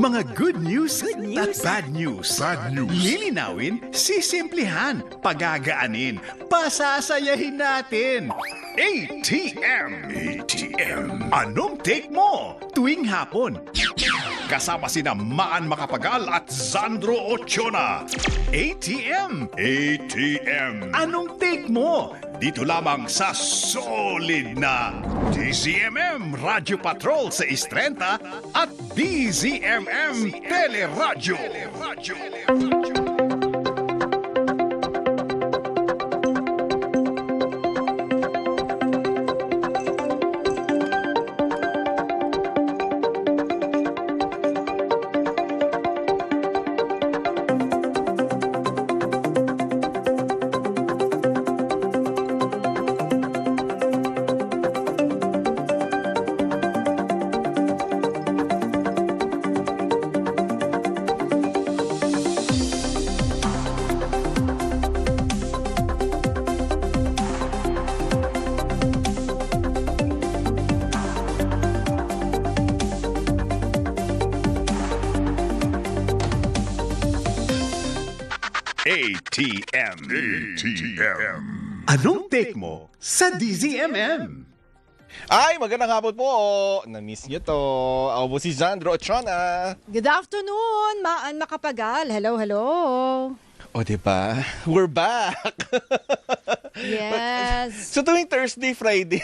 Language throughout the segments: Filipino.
Mga good news, at news. bad news. Bad news. Lilinawin, sisimplihan, pagagaanin, pasasayahin natin. ATM. ATM. Anong take mo tuwing hapon? Kasama sina Maan Macapagal at Sandro Ochoa. ATM. ATM. Anong take mo? Dito lamang sa solid na DZMM Radio Patrol sa Istrenta at DZMM Teleradyo. ATM. ATM. Anong take mo sa DZMM? Ay, magandang hapon po. Na-miss nyo to. Ako po si Sandro Ochoa. Good afternoon, Maan Macapagal. Hello, hello. O, diba? We're back. Yes. So, tuwing Thursday, Friday.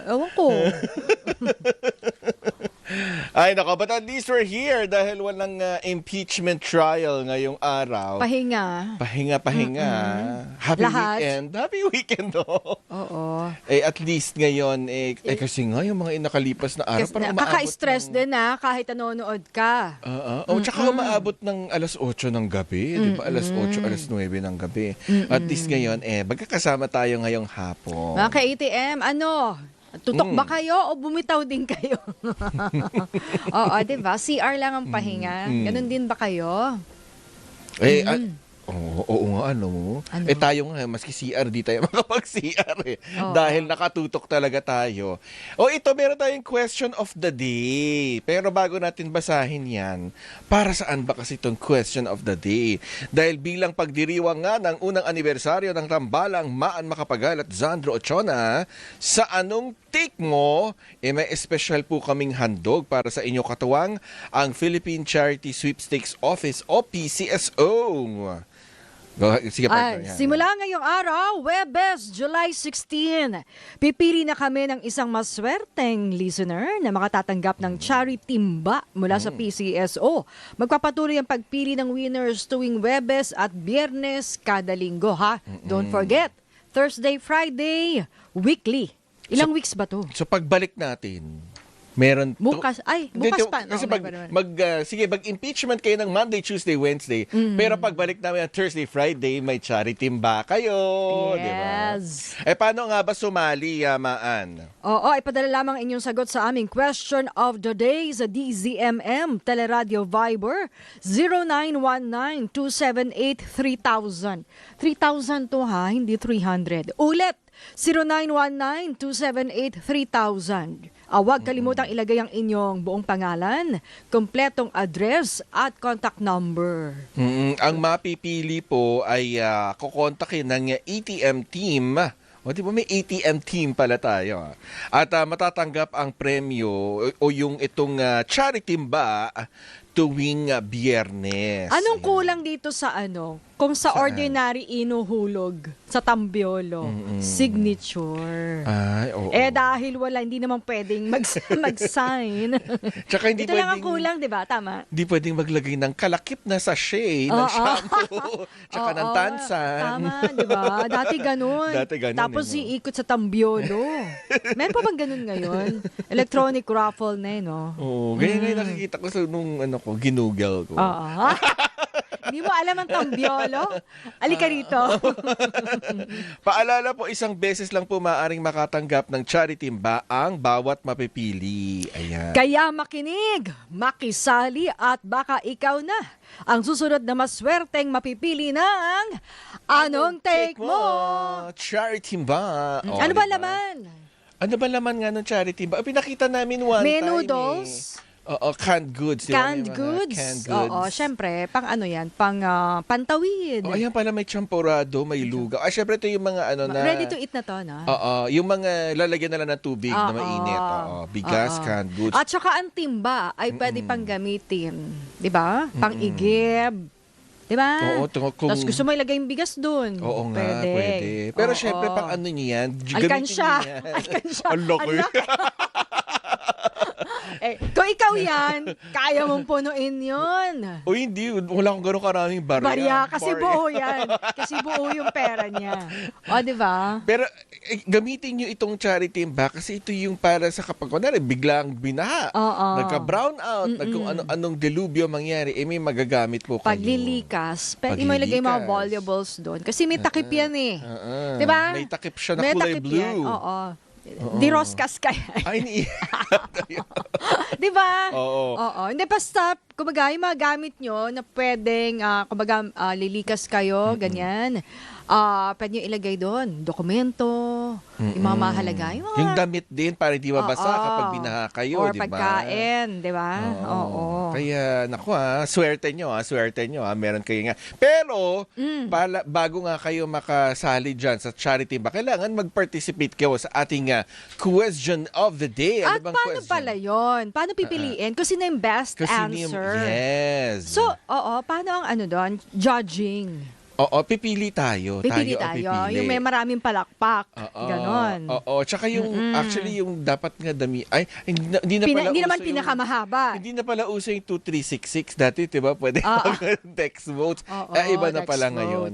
Ewan ko. Ay, nako. But at least we're here dahil walang impeachment trial ngayong araw. Pahinga. Pahinga. Happy Lahat. weekend. Happy weekend, no? Oo. At least ngayon, kasi nga yung mga nakalipas na araw, Kasi parang umaabot kaka-stress ng- din kahit nanonood ka. Tsaka umaabot ng alas 8 ng gabi, di ba? Alas 8, alas 9 ng gabi. At least ngayon, magkakasama tayo ngayong hapon. Mga ka-ATM, tutok ba kayo o bumitaw din kayo? Oo, di ba? CR lang ang pahinga. Ganun din ba kayo? Oo nga, ano? Tayo nga, maski CR, di tayo makapag-CR Oo. Dahil nakatutok talaga tayo. Ito, meron tayong question of the day. Pero bago natin basahin yan, para saan ba kasi itong question of the day? Dahil bilang pagdiriwang nga ng unang anibersaryo ng tambalang Maan Macapagal at Sandro Ochoa, sa anong take mo, may espesyal po kaming handog para sa inyo katuwang ang Philippine Charity Sweepstakes Office o PCSO. Sige, partner, yan. Simula ngayong araw, Webes, July 16, pipili na kami ng isang maswerteng listener na makatatanggap ng charity timba mula sa PCSO. Magpapatuloy ang pagpili ng winners tuwing Webes at Biyernes kada linggo, ha? Don't forget, Thursday, Friday, weekly. Ilang weeks ba to? So pagbalik natin, meron Bukas pa. Kasi Oo, meron. mag-impeachment kayo ng Monday, Tuesday, Wednesday. Pero pagbalik namin ng Thursday, Friday, may charity ba kayo, di ba? Yes. Paano nga ba sumali, Maan? Oo, ipadala lamang inyong sagot sa aming question of the day sa DZMM Teleradio Viber 0919-278-3000. 3,000 to ha, hindi 300. Ulit, 0919-278-3000. Huwag kalimutang ilagay ang inyong buong pangalan, kompletong address at contact number. Ang mapipili po ay kukontakin ng ATM team. Di ba may ATM team pala tayo? At matatanggap ang premyo o yung itong charity ba tuwing Biyernes. Anong kulang dito sa kung sa Saan? ordinary inuhulog sa Tambiolo, signature. Ay, oo. Dahil hindi naman pwedeng mag-sign. Tsaka hindi Ito lang ang pwedeng- kulang, di ba? Tama? Di pwedeng maglagay ng kalakip na sachet ng Oo. shampoo tsaka ng Oo, tansan. Tama, di ba? Dati ganun. Dati ganun, Tapos no? iikot sa Tambiolo. Meron pa bang ganun ngayon? Electronic raffle na no? Oo, ganyan nakikita ko sa nung ginugel ko. Oo. Hindi mo alam ang Tambiolo? Alika rito. Paalala po, isang beses lang po maaaring makatanggap ng charity ba ang bawat mapipili. Ayan. Kaya makinig, makisali at baka ikaw na ang susunod na maswerteng mapipili ng Anong Take Mo? Charity ba? Ano ba laman? Ano ba laman nga ng charity ba? Pinakita namin one May time noodles. Oo, canned goods. Di ba? May Canned mga goods. Canned goods. Oo, syempre, pang ano yan, pang pantawid. Oh, ayan pala, may champurado, may lugaw. Syempre ito yung mga ano na... Ready to eat na to, no? Oo, yung mga lalagyan na lang ng tubig na mainit. Oo, bigas, Oo. canned goods. At saka ang timba ay pwede pang gamitin. Di ba? Pang igib. Di ba? Oo, kung... Tapos gusto mo ilagay yung bigas dun. Oo nga, pwede. Pero Oo. syempre, pang ano niyan, Alkansya. gamitin niyan. Alkansya. Ang laki. Kung ikaw yan, kaya mong punuin yun. O hindi, wala akong gano'ng karaming barya. Barya, kasi buo yan. Kasi buo yung pera niya. O, di ba? Pero gamitin nyo itong charity bag kasi ito yung para sa kapag kunwari, biglang binaha, Oo. nagka-brown out, kung ano-anong delubyo mangyari, may magagamit po kayo. Paglilikas, pwede mo ilagay mga Paglilikas. valuables doon. Kasi may takip yan eh. Di ba? May takip siya na May kulay takip blue. yan. Oo. Di roskas kaya. Ay, Di ba? Oo. Oo. Hindi, basta, kumbaga, yung mga gamit nyo na pwedeng, kumbaga, lilikas kayo, ganyan. Pwede nyo ilagay doon, dokumento, yung mga mahalaga. Yung damit din para hindi mabasa Oo. kapag binaha kayo, Or di ba? pagkain, di ba? Oo. Kaya, naku swerte nyo meron kayo nga. Pero, bago nga kayo makasali dyan sa charity ba, kailangan mag-participate kayo sa ating question of the day. At Ano bang paano question? pala yun? Paano pipiliin? Kung sino yung best Kasi answer? yes. So, paano ang ano doon? Judging. Oo, pipili tayo. Pipili ang tayo. pipili. Yung may maraming palakpak. Oo. Ganon. Oo. Tsaka yung, actually, yung dapat nga dami, ay, hindi na pala Hindi naman uso yung- pinakamahaba. Hindi na pala uso yung 2366 dati, 'di ba? Pwede text votes. Oo, Iba na text pala votes. ngayon,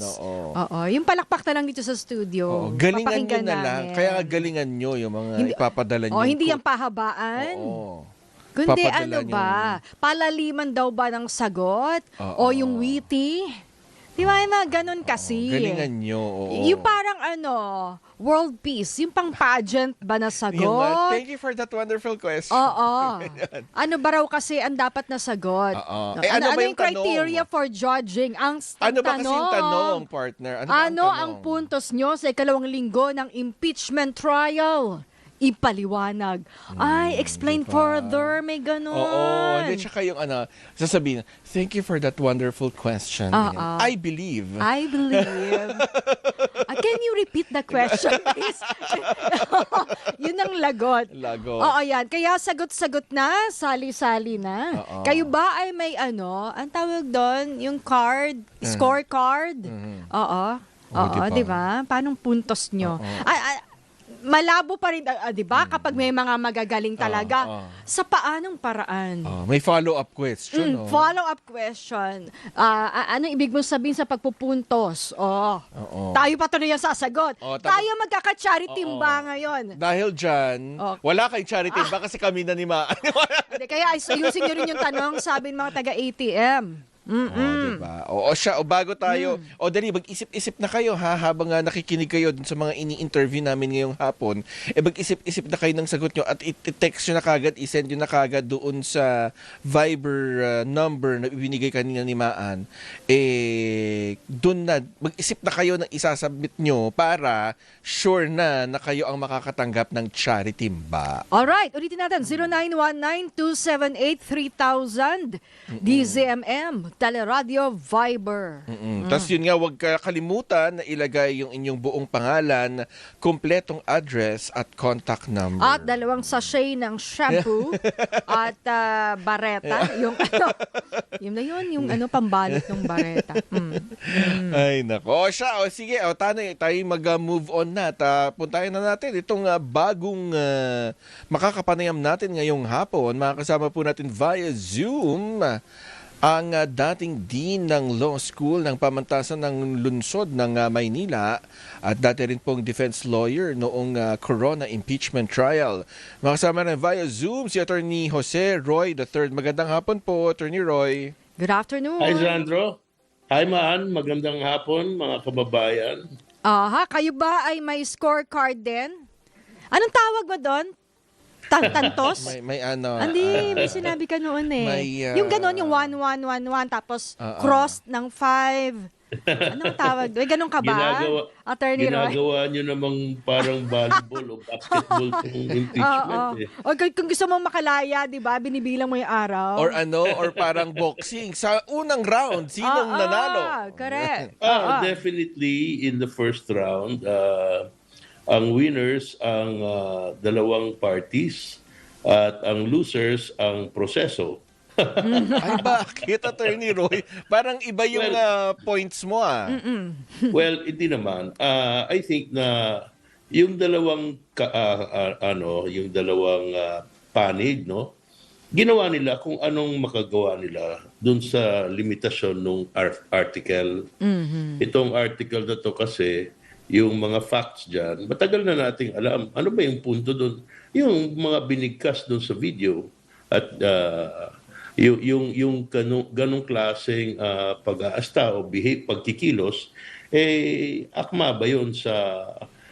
Oo. Yung palakpak na lang dito sa studio. Oo, galingan nyo Papakinggan na lang. namin. Kaya galingan nyo yung mga ipapadala nyo. Hindi yung pahabaan. Oo. Kundi Papadala ano nyo. ba? Palaliman daw ba ng sagot? Oo. O yung witty? Di ba, yung mga ganun kasi. Galingan nyo. Oo. Yung parang world peace, yung pang pageant ba na sagot? Yung, thank you for that wonderful question. Oo. Ano ba raw kasi ang dapat na sagot? Oo. No, Ano ba ano yung yung criteria tanong? for judging? Ang Ano ba kasi yung tanong, partner? Ano ba Ano ang tanong? puntos nyo sa ikalawang linggo ng impeachment trial? Ipaliwanag. Ay, explain further. May ganun. Oo. Hindi, tsaka yung sasabihin, thank you for that wonderful question. Ganyan. I believe. I believe. Can you repeat the question, please? Yun ang lagot. Lagot. Oo, yan. Kaya sagot-sagot na, sali-sali na. Oo. Kayo ba ay may ang tawag doon, yung card, scorecard? Oo. Oo, di di ba? ba? Paanong puntos nyo? Oo. Malabo pa rin, di ba? Kapag may mga magagaling talaga, sa paanong paraan? May follow-up question. oh. Follow-up question. Ano ibig mong sabihin sa pagpupuntos? Oo. Tayo pa tuloy ang sasagot. Oo, tapos- Tayo magkaka-charity ba ngayon? Dahil dyan, wala kay charity ba kasi kami na ni Ma. Hindi, kaya ayusin nyo rin yung tanong, sabi ng mga taga-ATM. Diba? O siya, o bago tayo, o dali, mag-isip-isip na kayo ha, habang nakikinig kayo dun sa mga ini-interview namin ngayong hapon, mag-isip-isip na kayo ng sagot nyo at i-text nyo na kagad, i-send nyo na kagad doon sa Viber number na ibinigay kanina ni Maan. Doon na, mag-isip na kayo ng isasubmit nyo para sure na kayo ang makakatanggap ng charity ba. Alright, ulitin natin, 0919-278-3000, DZMM, Teleradio Viber. Tapos yun nga, huwag kalimutan na ilagay yung inyong buong pangalan, kumpletong address at contact number. At 2 sachet ng shampoo at bareta. Yun na yun, yung pambalot ng bareta. Ay, nako. O siya, sige, tayo mag-move on na. Puntahan na natin itong bagong makakapanayam natin ngayong hapon. Makakasama po natin via Zoom ang dating dean ng law school ng pamantasan ng lungsod ng Maynila at dati rin pong defense lawyer noong Corona impeachment trial. Makasama rin via Zoom si Attorney Jose Roy III. Magandang hapon po, Attorney Roy. Good afternoon. Hi, Sandro. Hi, Maan. Magandang hapon, mga kababayan. Kayo ba ay may scorecard din? Anong tawag mo doon? Tantos? May Hindi, may sinabi ka noon eh. may, yung ganon, yung 1-1-1-1, tapos crossed ng 5. Anong tawag? May ganun ka ba? Attorney Roy? Ginagawa nyo namang parang volleyball o basketball itong impeachment Oo. eh. O kung gusto mong makalaya, di ba, binibilang mo yung araw. Or parang boxing. Sa unang round, sinong nanalo? Correct. Definitely in the first round, ang winners ang dalawang parties at ang losers ang proseso. Ay, bakit, Attorney Roy? Parang iba yung points mo, Well, hindi naman. I think na yung dalawang yung dalawang panig, no? Ginawa nila kung anong makagawa nila dun sa limitasyon ng article. Itong article na to kasi yung mga facts dyan, matagal na nating alam. Ano ba yung punto dun? Yung mga binigkas dun sa video at yung ganong klaseng pag-aasta o pagkikilos, akma ba yun sa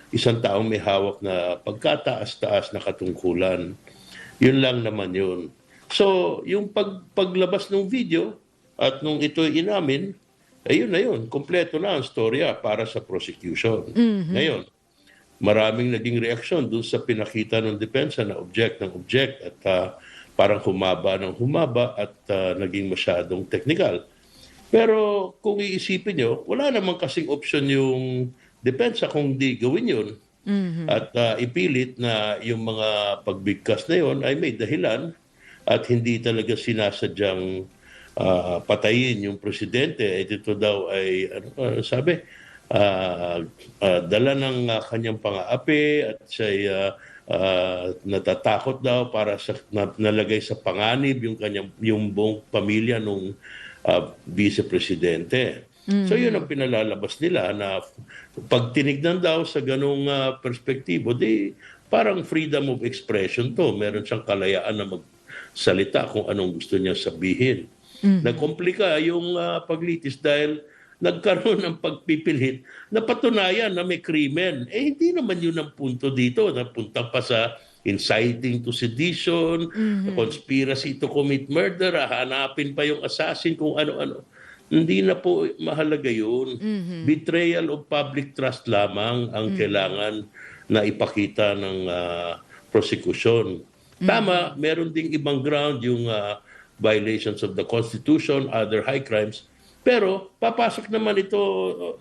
isang taong may hawak na pagkataas-taas na katungkulan? Yun lang naman yun. So, yung paglabas ng video at nung ito inamin, ayun na yun. Kompleto na ang storya para sa prosecution. Ngayon, maraming naging reaksyon dun sa pinakita ng depensa na object at parang humaba at naging masyadong technical. Pero kung iisipin nyo, wala namang kasing option yung depensa kung di gawin yun. At ipilit na yung mga pagbigkas na yun ay may dahilan at hindi talaga sinasadyang patayin yung presidente. Ito daw ay, dala ng kanyang pang-aapi at siya natatakot daw para sa nalagay sa panganib yung buong pamilya nung vice-presidente. So yun ang pinalalabas nila na pag tinignan daw sa ganung perspektibo, di parang freedom of expression to. Meron siyang kalayaan na magsalita kung anong gusto niya sabihin. Nagkomplika yung paglitis dahil nagkaroon ng pagpipilit na patunayan na may krimen. Hindi naman yun ang punto dito. Napunta pa sa inciting to sedition, conspiracy to commit murder, hanapin pa yung assassin kung ano-ano. Hindi na po mahalaga yun. Betrayal of public trust lamang ang kailangan na ipakita ng prosecution. Tama, meron ding ibang ground yung violations of the Constitution, other high crimes. Pero papasok naman ito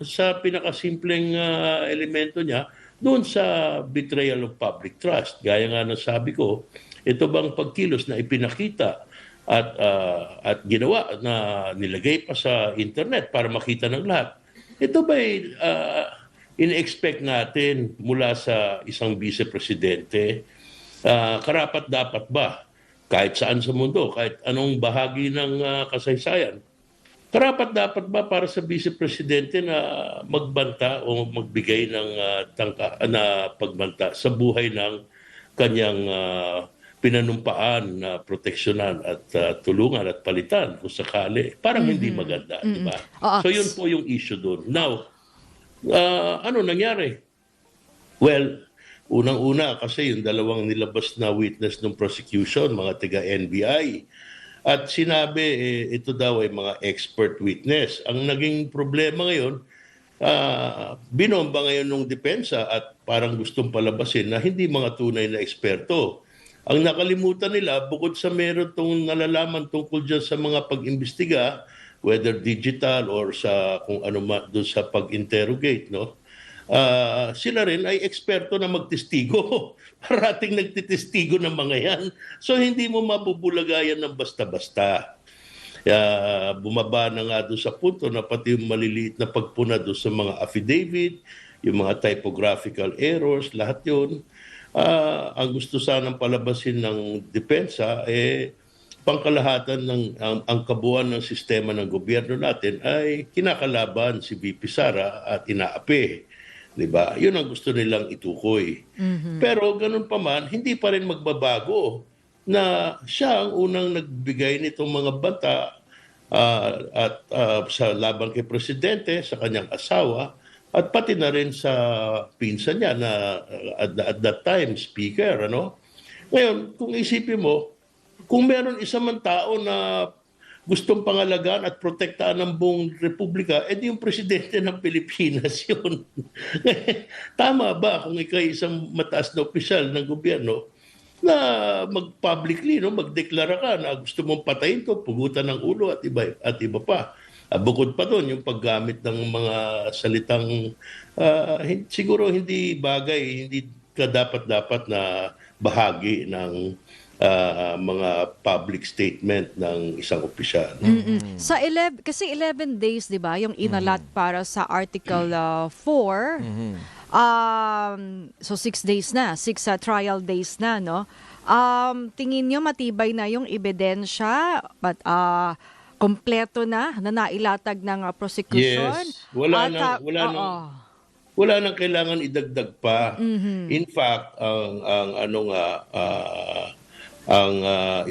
sa pinakasimpleng elemento niya doon sa betrayal of public trust. Gaya nga ng sabi ko, ito bang pagkilos na ipinakita at ginawa na nilagay pa sa internet para makita ng lahat. Ito ba in-expect natin mula sa isang vice-presidente? Karapat dapat ba kahit saan sa mundo, kahit anong bahagi ng kasaysayan, karapat dapat ba para sa vice-presidente na magbanta o magbigay ng na pagbanta sa buhay ng kanyang pinanumpaan na proteksyonan at tulungan at palitan kung sakali? Parang hindi maganda, di ba? So yun po yung issue doon. Now, ano nangyari? Well, unang-una kasi yung dalawang nilabas na witness ng prosecution, mga taga-NBI, at sinabi, ito daw ay mga expert witness. Ang naging problema ngayon, binomba ngayon ng depensa at parang gustong palabasin na hindi mga tunay na eksperto. Ang nakalimutan nila, bukod sa meron itong nalalaman tungkol dyan sa mga pag-imbestiga, whether digital or sa kung ano doon sa pag-interrogate, no? Sila rin ay eksperto na magtestigo. Parating nagtitestigo ng mga yan. So hindi mo mabubulagayan ng basta-basta. Bumaba na nga doon sa punto na pati yung maliliit na pagpuna doon sa mga affidavit, yung mga typographical errors, lahat yun. Ang gusto sanang palabasin ng depensa, pangkalahatan ng ang kabuuan ng sistema ng gobyerno natin ay kinakalaban si VP Sara at inaapi. Diba? Yun ang gusto nilang itukoy. Pero ganun pa man, hindi pa rin magbabago na siya ang unang nagbigay nitong mga banta sa laban kay Presidente, sa kanyang asawa, at pati na rin sa pinsan niya na at that time, speaker. Ano? Ngayon, kung isipin mo, kung meron isa man tao na gustong pangalagaan at protektahan ng buong republika, edi yung presidente ng Pilipinas yun. Tama ba kung ikaw isang mataas na opisyal ng gobyerno na mag-publicly, no, magdeklara ka na gusto mong patayin to, pugutan ng ulo at iba pa. Bukod pa doon, yung paggamit ng mga salitang siguro hindi bagay, hindi ka dapat na bahagi ng mga public statement ng isang opisyal. Sa 11 kasi 11 days, 'di ba, yung inalat para sa Article 4. So 6 days na, 6 trial days na, no? Tingin niyo matibay na yung ebidensya, but kompleto na nailatag ng prosecution? Yes. Wala nang kailangan idagdag pa. In fact, ang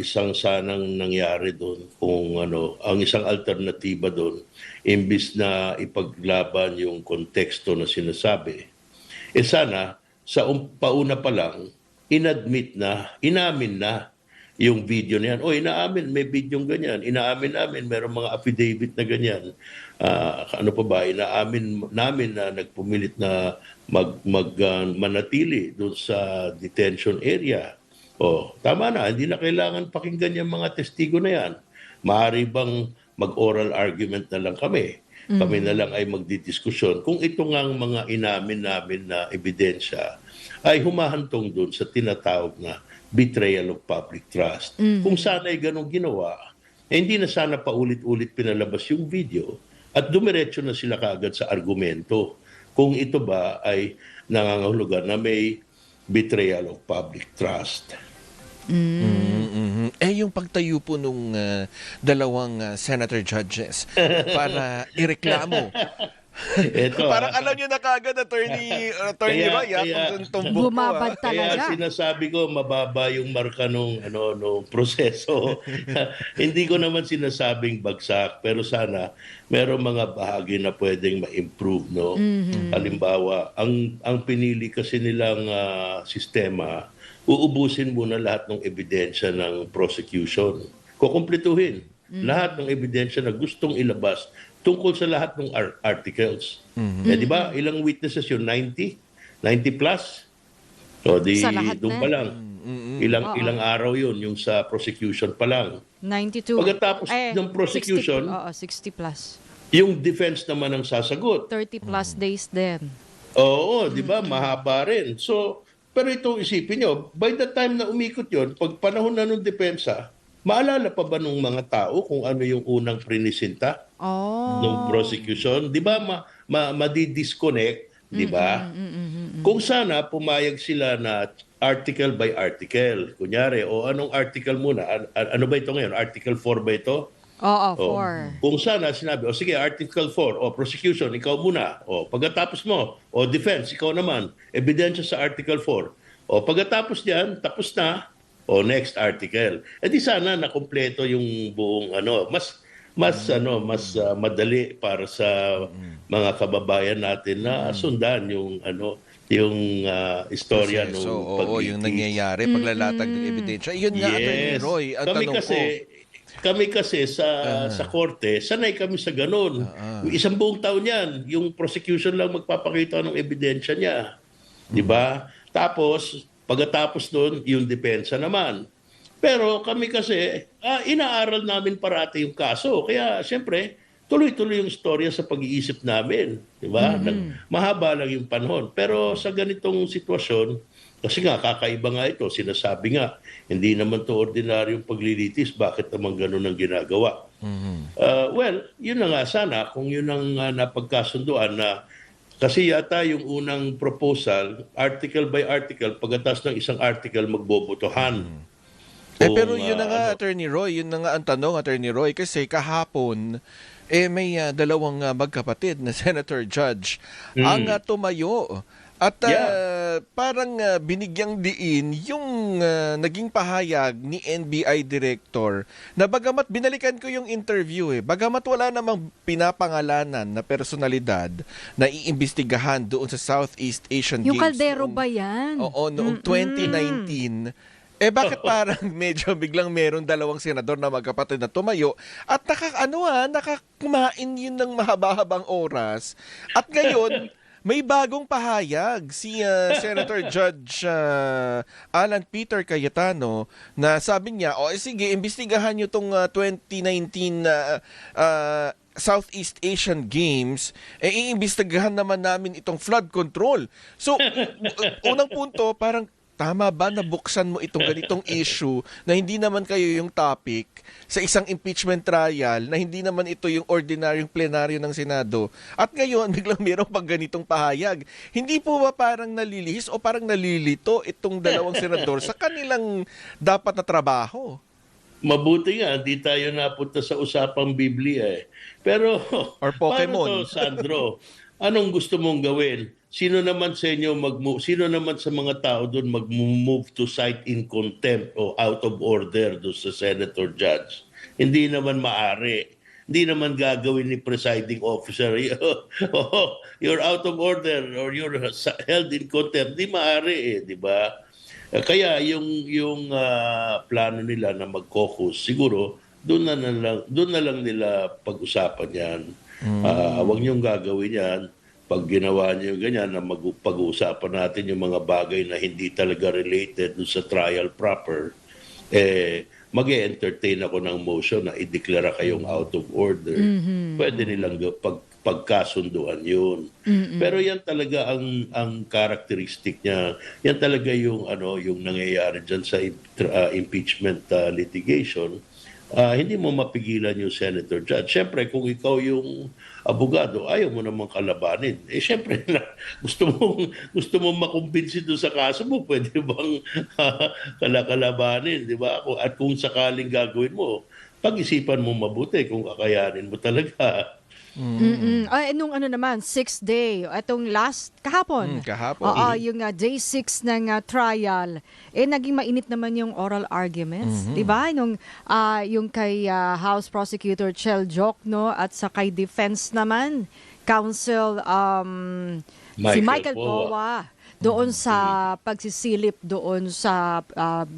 isang sanang nangyari doon, kung ang isang alternatiba doon, imbis na ipaglaban yung konteksto na sinasabi, sana sa pauna pa lang inamin na yung video na yan. Inaamin, may video ganyan. Inaamin namin, merong mga affidavit na ganyan. Inaamin namin na nagpumilit na manatili doon sa detention area. Tama na, hindi na kailangan pakinggan yung mga testigo na yan. Maaari bang mag-oral argument na lang kami? Kami na lang ay magdidiskusyon. Kung ito ngang mga inamin namin na ebidensya ay humahantong doon sa tinatawag na betrayal of public trust. Kung sana'y ganong ginawa, hindi na sana paulit-ulit pinalabas yung video at dumiretso na sila kaagad sa argumento. Kung ito ba ay nangangahulugan na may betrayal of public trust. Yung pagtayo po nung dalawang senator judges para ireklamo. Parang alam niyo na kagad, Attorney Raya, kung tumbok Bumabad talaga. Kaya sinasabi ko, mababa yung marka nung proseso. Hindi ko naman sinasabing bagsak, pero sana merong mga bahagi na pwedeng ma-improve. No? Halimbawa, ang pinili kasi nilang sistema, uubusin muna lahat ng ebidensya ng prosecution. Kukumpletuhin lahat ng ebidensya na gustong ilabas tungkol sa lahat ng articles. Di ba? Ilang witnesses yun? 90? 90 plus? So, doon pa lang. Ilang araw yun, yung sa prosecution pa lang. 92. Pagkatapos ng prosecution, 60 plus. yung defense naman ang sasagot. 30 plus days din. Oo, di ba? Mahaba rin. So, pero ito isipin nyo, by the time na umikot yon, pag panahon na nung depensa, maalala pa ba nung mga tao kung ano yung unang prinisinta nung prosecution? Di ba madi-disconnect, di ba? Kung sana pumayag sila na article by article, kunyari, anong article muna? Ano ba ito ngayon? Article 4 ba ito? Oo, 4. Kung sana sinabi, sige, Article 4, prosecution, ikaw muna. Pagkatapos mo, defense, ikaw naman. Ebidensya sa Article 4. Pagkatapos diyan, tapos na, next article. Di sana nakumpleto yung buong mas madali para sa mga kababayan natin na sundan yung istorya nung yung nangyayari, paglalatag ng ebidensya. Yun nga, Attorney Roy, ang tanong ko. Kami kasi sa korte, sanay kami sa ganun. Isang buong taon yan, yung prosecution lang magpapakita ng ebidensya niya. Di ba? Tapos, pagkatapos doon, yung depensa naman. Pero kami kasi, inaaral namin parati yung kaso. Kaya, siyempre, tuloy-tuloy yung storya sa pag-iisip namin. Di ba? Mahaba lang yung panahon. Pero sa ganitong sitwasyon, kasi nga, kakaiba nga ito, sinasabi nga, hindi naman to ordinaryong paglilitis, bakit naman ganun ang ginagawa? Well, yun na nga sana, kung yun ang napagkasunduan na, kasi yata yung unang proposal, article by article, pagkatas ng isang article, magbobotohan. Pero yun na nga, Attorney Roy, yun na nga ang tanong, Attorney Roy, kasi kahapon, may dalawang magkapatid na senator judge ang tumayo. At parang binigyang diin yung naging pahayag ni NBI Director na bagamat binalikan ko yung interview bagamat wala namang pinapangalanan na personalidad na iimbestigahan doon sa Southeast Asian Yung Games. Caldero ba yan? Oo, noong 2019. Bakit parang medyo biglang merong dalawang senador na magkapatid na tumayo at nakakumain yun ng mahaba-habang oras. At ngayon, may bagong pahayag si Senator Judge Alan Peter Cayetano na sabi niya, sige, imbestigahan nyo tong 2019 Southeast Asian Games, iimbestigahan naman namin itong flood control. So, unang punto, parang tama ba na buksan mo itong ganitong issue na hindi naman kayo yung topic sa isang impeachment trial na hindi naman ito yung ordinaryong plenaryo ng Senado at ngayon biglang mayroong pag ganitong pahayag. Hindi po ba parang nalilihis o parang nalilito itong dalawang senador sa kanilang dapat na trabaho? Mabuti nga, hindi tayo napunta sa usapang Biblia eh. Pero, Or Pokemon. paano to, Sandro? Anong gusto mong gawin? Sino naman sa inyo sino naman sa mga tao doon mag-move to cite in contempt o out of order doon sa senator judge? Hindi naman maari. Hindi naman gagawin ni presiding officer, you're out of order or you're held in contempt. Hindi maari di ba? Kaya yung plano nila na mag-caucus, siguro doon na lang nila pag-usapan yan. Huwag niyong gagawin yan. Pag ginawa niyo ganyan na pag-uusapan natin yung mga bagay na hindi talaga related dun sa trial proper, mag-entertain ako ng motion na ideklara kayong out of order. Pwede nilang pagkasunduan yun. Pero yan talaga ang characteristic niya. Yan talaga yung nangyayari diyan sa impeachment litigation. Hindi mo mapigilan yung senator judge. Siyempre, kung ikaw yung abogado, ayaw mo namang kalabanin. Siyempre, gusto mong makumbinsi doon sa kaso mo, pwede bang kalabanin, di ba? At kung sakaling gagawin mo, pag-isipan mo mabuti kung kakayanin mo talaga. Nung naman, 6th day, itong kahapon. Kahapon. Oo, yung day 6 ng trial, naging mainit naman yung oral arguments. Diba? Yung kay House Prosecutor Chel Jokno at sa kay defense naman, Counsel si Michael Powa. Doon sa pagsisilip doon sa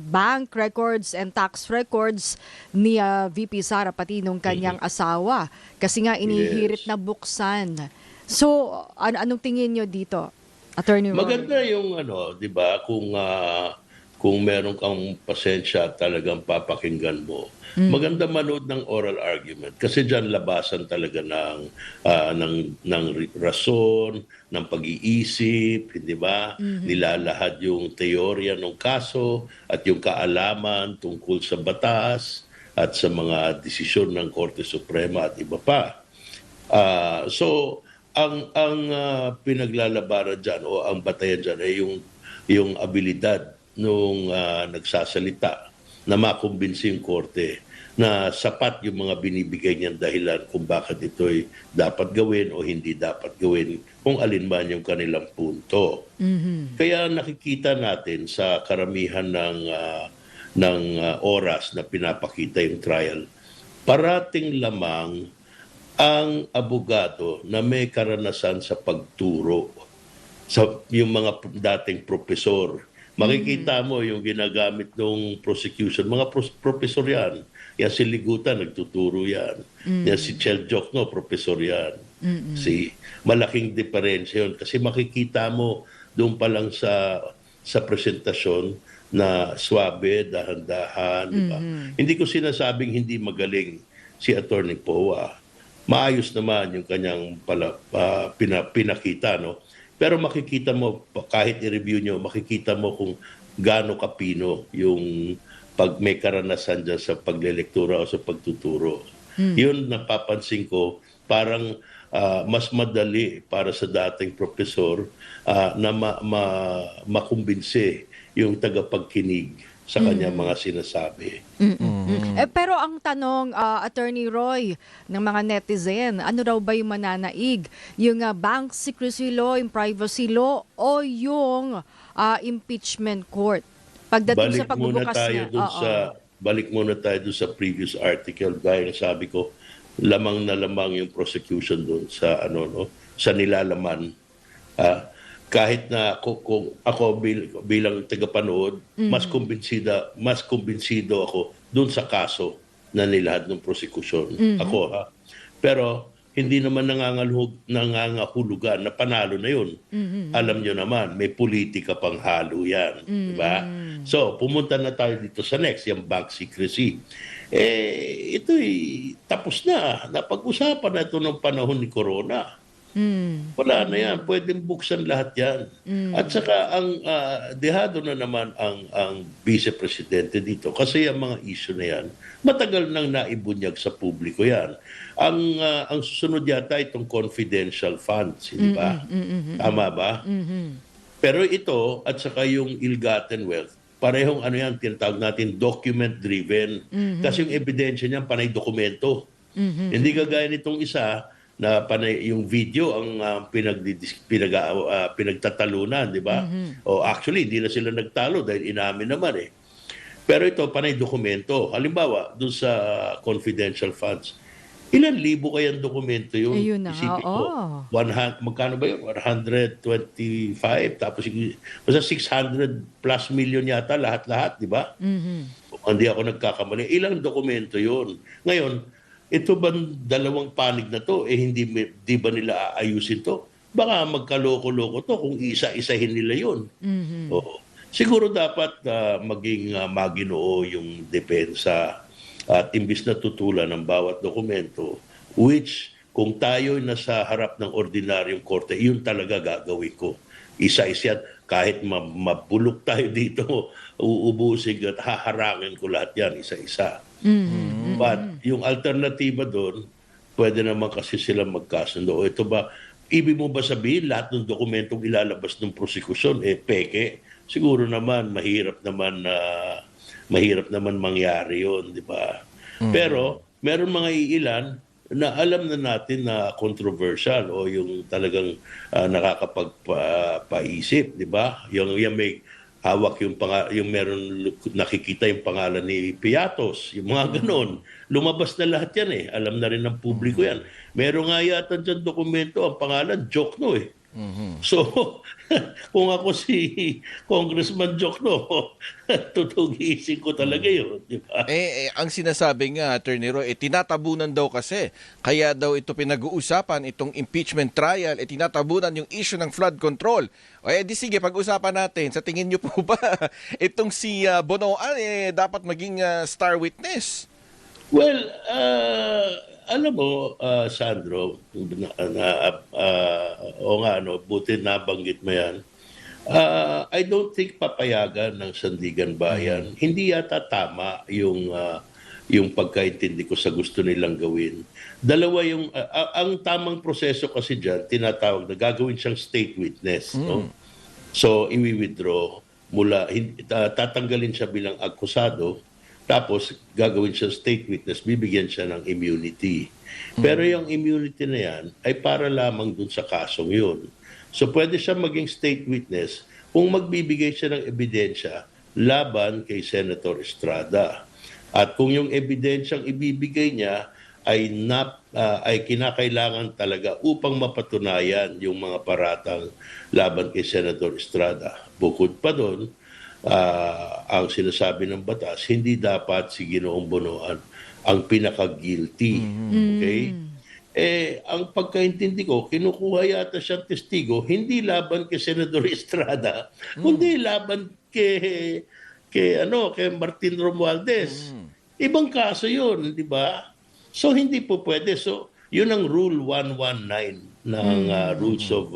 bank records and tax records ni VP Sara pati nung kanyang asawa. Kasi nga inihirit na buksan. So, anong tingin nyo dito, Attorney Roy? Maganda yung di ba, kung meron kang pasensya at talagang papakinggan mo. Maganda manood ng oral argument kasi diyan labasan talaga ng rason, ng pag-iisip, hindi ba? Nilalahad yung teorya ng kaso at yung kaalaman tungkol sa batas at sa mga desisyon ng Korte Suprema at iba pa. So ang pinaglalabaran diyan o ang batayan diyan ay yung abilidad nung nagsasalita na makumbinsi yung korte na sapat yung mga binibigay niyang dahilan kung bakit ito'y dapat gawin o hindi dapat gawin, kung alin man yung kanilang punto. Kaya nakikita natin sa karamihan ng oras na pinapakita yung trial, parating lamang ang abogado na may karanasan sa pagturo, yung mga dating propesor. Makikita mo yung ginagamit ng prosecution. Mga professor yan. Yan si Ligutan, nagtuturo yan. Yan si Chel Jokno, professor yan. Malaking diferensya yun. Kasi makikita mo doon pa lang sa presentasyon na swabe, dahan-dahan. Diba? Hindi ko sinasabing hindi magaling si Attorney Powa. Maayos naman yung kanyang pinakita, no? Pero makikita mo, kahit i-review nyo, makikita mo kung gaano kapino yung pag may karanasan dyan sa paglelektura o sa pagtuturo. Yun napapansin ko, parang mas madali para sa dating profesor na makumbinsi yung tagapagkinig sa kanyang mga sinasabi. Pero ang tanong, Attorney Roy, ng mga netizen, ano raw ba yung mananaig? Yung bank secrecy law, yung privacy law, o yung impeachment court? Pagdating sa pagbubukas niya. Balik muna tayo doon sa previous article. Dahil sabi ko, lamang na lamang yung prosecution doon sa sa nilalaman. kahit na kung ako bilang tagapanood, mas kumbinsido ako doon sa kaso na nilahad ng prosekusyon. Ako ha. Pero hindi naman nangangahulugan na panalo na yun. Alam nyo naman, may politika pang halo yan. Diba? So, pumunta na tayo dito sa next, yung bank secrecy. Ito'y tapos na. Napag-usapan na ito ng panahon ni Corona. Wala na yan. Pwedeng buksan lahat yan. At saka ang dehado na naman ang vice-presidente dito. Kasi ang mga issue na yan, matagal nang naibunyag sa publiko yan. Ang susunod yata itong confidential funds, hindi ba? Tama ba? Pero ito, at saka yung ill-gotten wealth, parehong ano yan, tinatawag natin document-driven. Kasi yung ebidensya niyan, panay dokumento. Hindi kagaya nitong isa, na panay yung video ang pinagtatalunan, di ba? O actually, hindi na sila nagtalo dahil inamin naman eh. Pero ito, panay dokumento. Halimbawa, doon sa confidential funds, ilan libo kayang dokumento yun? Ayun na nga, Isipin mo, oo. magkano ba yun? 125, tapos basta 600 plus million yata lahat-lahat, di ba? Hindi ako nagkakamali. Ilang dokumento yun? Ngayon, ito bang dalawang panig na to, hindi ba nila aayusin to? Baka magkaloko-loko to kung isa-isahin nila yun. Oo. Siguro dapat maging maginoo yung depensa at imbis na tutulan ng bawat dokumento, which kung tayo nasa harap ng ordinaryong korte, yun talaga gagawin ko. Isa-isa, kahit mabulok tayo dito, uubusin at haharangin ko lahat yan, isa-isa. But yung alternatiba doon, pwede naman kasi sila magkasundo. O ito ba, ibig mo ba sabihin lahat ng dokumentong ilalabas ng prosekusyon, peke? Siguro naman, mahirap naman mangyari yun, di ba? Pero, meron mga iilan na alam na natin na controversial o yung talagang nakakapagpaisip, di ba? Yung may hawak yung meron nakikita yung pangalan ni Piatos, yung mga ganon. Lumabas na lahat yan eh. Alam na rin ng publiko yan. Meron nga yata dyan dokumento, ang pangalan, Jokno eh. So, kung ako si Congressman Jokno, tutugisin ko talaga yun. Di ba? Ang sinasabi nga, Attorney Roy, tinatabunan daw kasi. Kaya daw ito pinag-uusapan, itong impeachment trial, tinatabunan yung issue ng flood control. O di sige, pag-usapan natin. Sa tingin niyo po ba, itong si Bonoan, dapat maging star witness? Well, alam mo, Sandro, buti nabanggit mo yan. I don't think papayagan ng Sandigan Bayan. Hindi yata tama yung pagkaintindi ko sa gusto nilang gawin. Dalawa yung, ang tamang proseso kasi dyan, tinatawag na gagawin siyang state witness. No? So, i-withdraw tatanggalin siya bilang akusado, tapos gagawin siya state witness, bibigyan siya ng immunity. Pero yung immunity na yan ay para lamang dun sa kasong yun. So pwede siya maging state witness kung magbibigay siya ng ebidensya laban kay Senator Estrada. At kung yung ebidensyang ibibigay niya ay kinakailangan talaga upang mapatunayan yung mga paratang laban kay Senator Estrada. Bukod pa doon, ang sinasabi ng batas, hindi dapat si Ginoong Bonoan ang pinaka-guilty. Okay? Ang pagkaintindi ko, kinukuha yata siyang testigo, hindi laban kay Senador Estrada, kundi laban kay Martin Romualdez. Ibang kaso yun, di ba? So, hindi po pwede. So, yun ang Rule 119 ng Rules of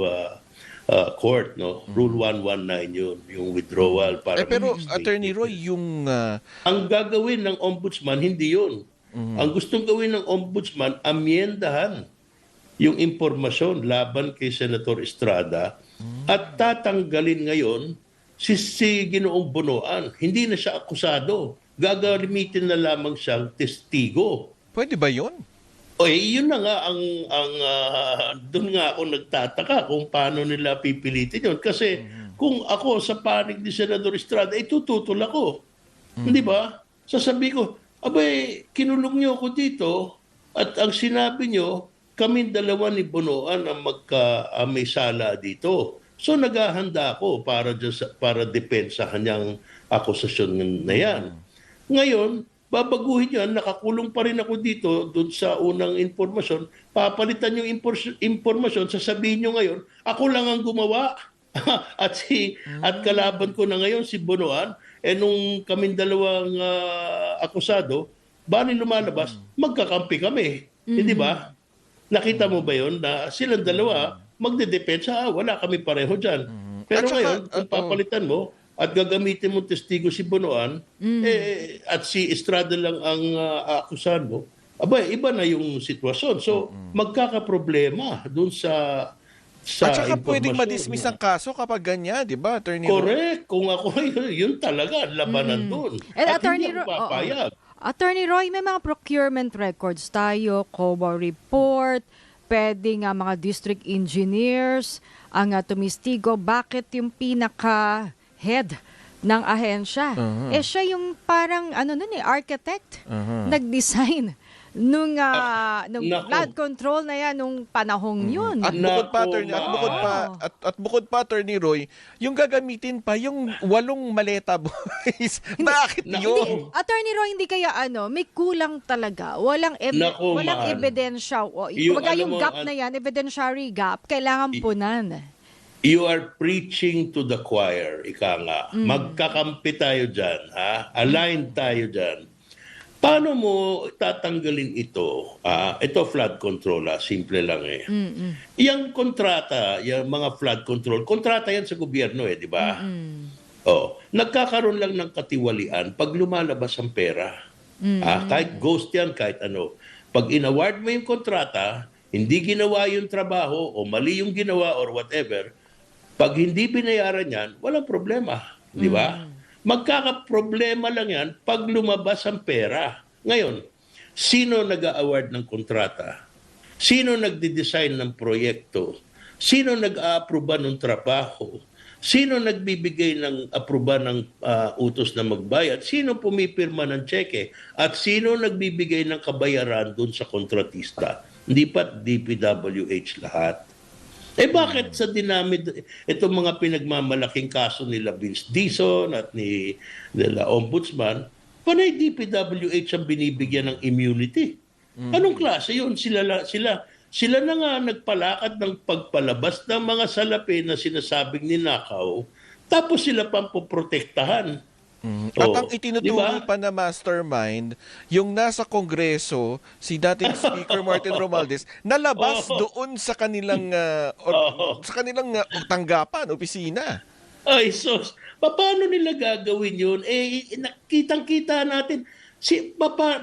Court, no? Rule 119 yun, yung withdrawal. Para pero, Attorney Roy, yung... Ang gagawin ng ombudsman, hindi yun. Ang gustong gawin ng ombudsman, amyendahan yung impormasyon laban kay Senator Estrada at tatanggalin ngayon si Ginoong Bonoan. Hindi na siya akusado. Gagamitin na lamang siyang testigo. Pwede ba yun? Yun na nga doon nga ako nagtataka kung paano nila pipilitin yun. Kasi kung ako sa panig ni Senador Estrada, tututol ako. Hindi ba? Sasabi ko, kinulong niyo ako dito at ang sinabi niyo, kami dalawa ni Bonoan ang may sala dito. So naghahanda ako para depensahan niyang akusasyon na yan. Ngayon, babaguhin yan, nakakulong pa rin ako dito doon sa unang informasyon. Papalitan yung informasyon, sasabihin nyo ngayon, ako lang ang gumawa. at kalaban ko na ngayon si Bonoan, nung kaming dalawang akusado, bali lumalabas, magkakampi kami. Hindi ba? Nakita mo ba yun na silang dalawa magdedepensa, wala kami pareho dyan. Pero At saka, ngayon, kung papalitan mo at gagamitin mo testigo si Bonoan, at si Estrada lang ang akusahan mo, iba na yung sitwasyon. So, magkakaproblema dun sa At saka pwedeng impormasyon. madismiss ang kaso kapag ganyan, di ba, Attorney Roy? Correct. Kung ako, yun talaga, labanan dun. And At Attorney hindi ako Roy, papayag. Attorney Roy, may mga procurement records tayo, COA report, pwedeng mga district engineers ang tumistigo. Bakit yung pinaka-head ng ahensya? Siya yung parang architect, nag-design nung Nako. flood control na yan nung panahong yun. At bukod pa, Nako, Attorney, at bukod pa, Attorney Roy, yung gagamitin pa yung 8 maleta boys. Bakit yun? Attorney Roy, hindi kaya may kulang talaga. Walang Nako, walang man. ebidensya. Yung, Kumbaga alam yung mo, gap na yan, evidentiary gap, kailangan punan. You are preaching to the choir, ika nga. Magkakampi tayo dyan, ha? Align tayo dyan. Paano mo tatanggalin ito? Ito flood control, simple lang eh. Yung kontrata, yung mga flood control, kontrata yan sa gobyerno di ba? Nagkakaroon lang ng katiwalian pag lumalabas ang pera. Kahit ghost yan, kahit ano. Pag in-award mo yung kontrata, hindi ginawa yung trabaho o mali yung ginawa or whatever, pag hindi binayaran yan, walang problema. Di ba? Magkakaproblema lang yan pag lumabas ang pera. Ngayon, sino nag-a-award ng kontrata? Sino nagde-design ng proyekto? Sino nag-a-aproba ng trabaho? Sino nagbibigay ng aproba ng utos na magbayad? Sino pumipirma ng tseke? At sino nagbibigay ng kabayaran doon sa kontratista? Hindi pa DPWH lahat. Bakit sa dinamit itong mga pinagmamalaking kaso nila Vince Dizon at nila Ombudsman, panay DPWH ang binibigyan ng immunity? Anong klase yun? Sila na nga nagpalakad ng pagpalabas ng mga salapi na sinasabing ninakaw, tapos sila pang poprotektahan. At ang itinuturo pa na mastermind, yung nasa Kongreso, si dating Speaker Martin Romualdez, nalabas doon sa kanilang tanggapan, opisina. Ay, sos, paano nila gagawin yun? Kitang-kita natin,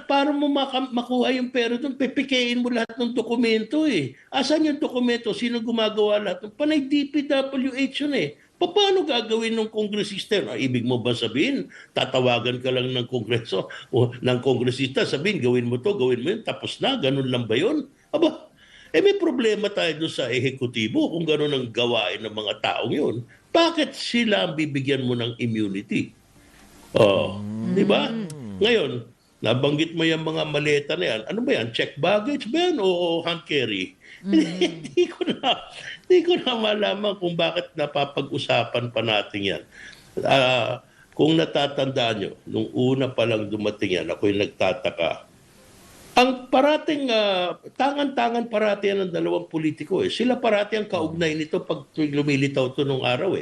para mo makuha yung pera doon, pipikein mo lahat ng dokumento Asan yung dokumento? Sino gumagawa lahat? Panay DPWH yun Paano gagawin ng kongresista? Ibig mo ba sabihin, tatawagan ka lang ng kongreso o ng kongresista, sabihin, gawin mo to, gawin mo yun, tapos na, ganun lang ba yun? May problema tayo doon sa ehekutibo kung ganun ang gawain ng mga taong yun. Bakit sila ang bibigyan mo ng immunity? Di ba? Ngayon, nabanggit mo yung mga maleta na yan. Ano ba yan? Check baggage ba yan o hand carry? Hindi ko na malaman kung bakit napapag-usapan pa natin yan. Kung natatandaan nyo, nung una pa lang dumating yan, ako'y nagtataka. Ang parating, tangan-tangan parati yan ng dalawang politiko. Sila parati ang kaugnay nito pag lumilitaw ito nung araw.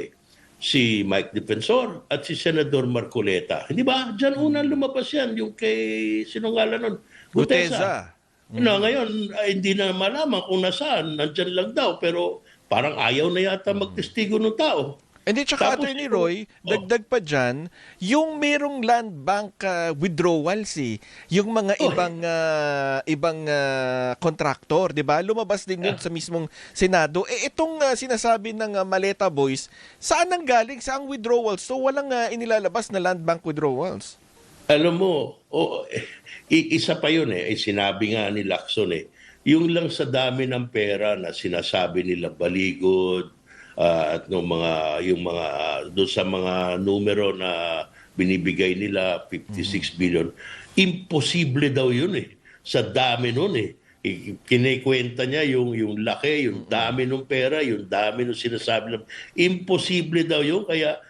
Si Mike Defensor at si Senador Marcoleta. Hindi ba? Diyan unang lumabas yan, yung kay sinungalan nun. Gutesa. Ngayon, hindi na malaman kung nasaan. Nandyan lang daw. Pero parang ayaw na yata magtestigo ng tao. Hindi, tsaka Attorney Roy, dagdag pa dyan, yung merong land bank withdrawals yung mga ibang kontraktor, di ba? Lumabas din yun sa mismong Senado. Itong sinasabi ng Maleta Boys, saan nang galing? Saang withdrawals? So walang inilalabas na land bank withdrawals. Alam mo, isa pa yun sinabi nga ni Lacson yung lang sa dami ng pera na sinasabi nila baligod, at yung mga doon sa mga numero na binibigay nila 56 billion, imposible daw yun sa dami nun kinikwenta niya yung laki, yung dami ng pera, yung dami ng sinasabi. Imposible daw yun. Kaya,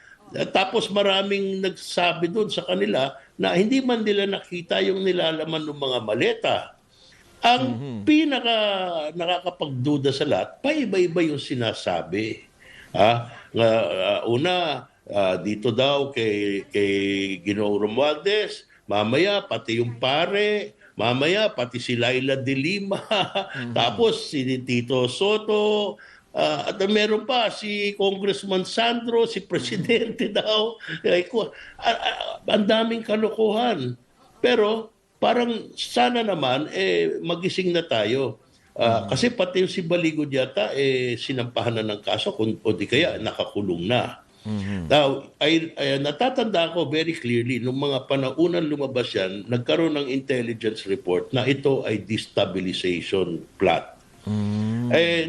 tapos maraming nagsabi doon sa kanila na hindi man nila nakita yung nilalaman ng mga maleta. Ang pinaka nakakapagduda sa lahat, paiba-iba yung sinasabi. Una, dito daw kay Ginoong Romualdez, mamaya pati yung pare, mamaya pati si Laila de Lima, tapos si Tito Soto, at meron pa si Congressman Sandro, si Presidente daw. Ang daming kalokohan. Pero parang sana naman magising na tayo. Kasi pati yung si Baligod yata sinampahan na ng kaso o di kaya nakakulong na. Now, ay natatanda ko very clearly nung mga panaunang lumabas yan, nagkaroon ng intelligence report na ito ay destabilization plot.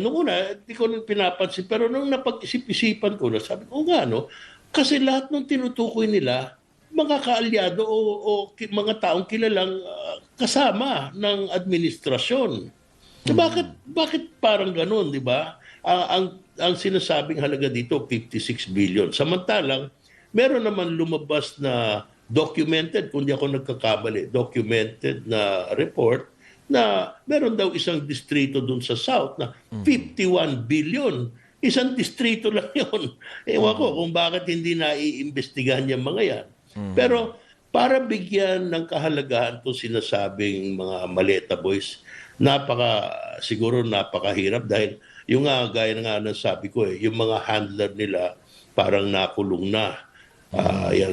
Nung una, di ko nung pinapansin, pero nung napag-isip-isipan ko na, sabi ko nga, no? Kasi lahat ng tinutukoy nila, mga kaalyado o mga taong kilalang kasama ng administrasyon. So bakit parang ganun, di ba? Ang sinasabing halaga dito, 56 billion. Samantalang, meron naman lumabas na documented, kung di ako nagkakamali, documented na report na meron daw isang distrito dun sa South na 51 billion. Isang distrito lang yun. Ewan ko kung bakit hindi naiimbestigahan yung mga yan. Pero para bigyan ng kahalagahan itong sinasabing mga maleta boys, siguro napakahirap dahil yung gaya nga ng sabi ko yung mga handler nila parang nakulong na.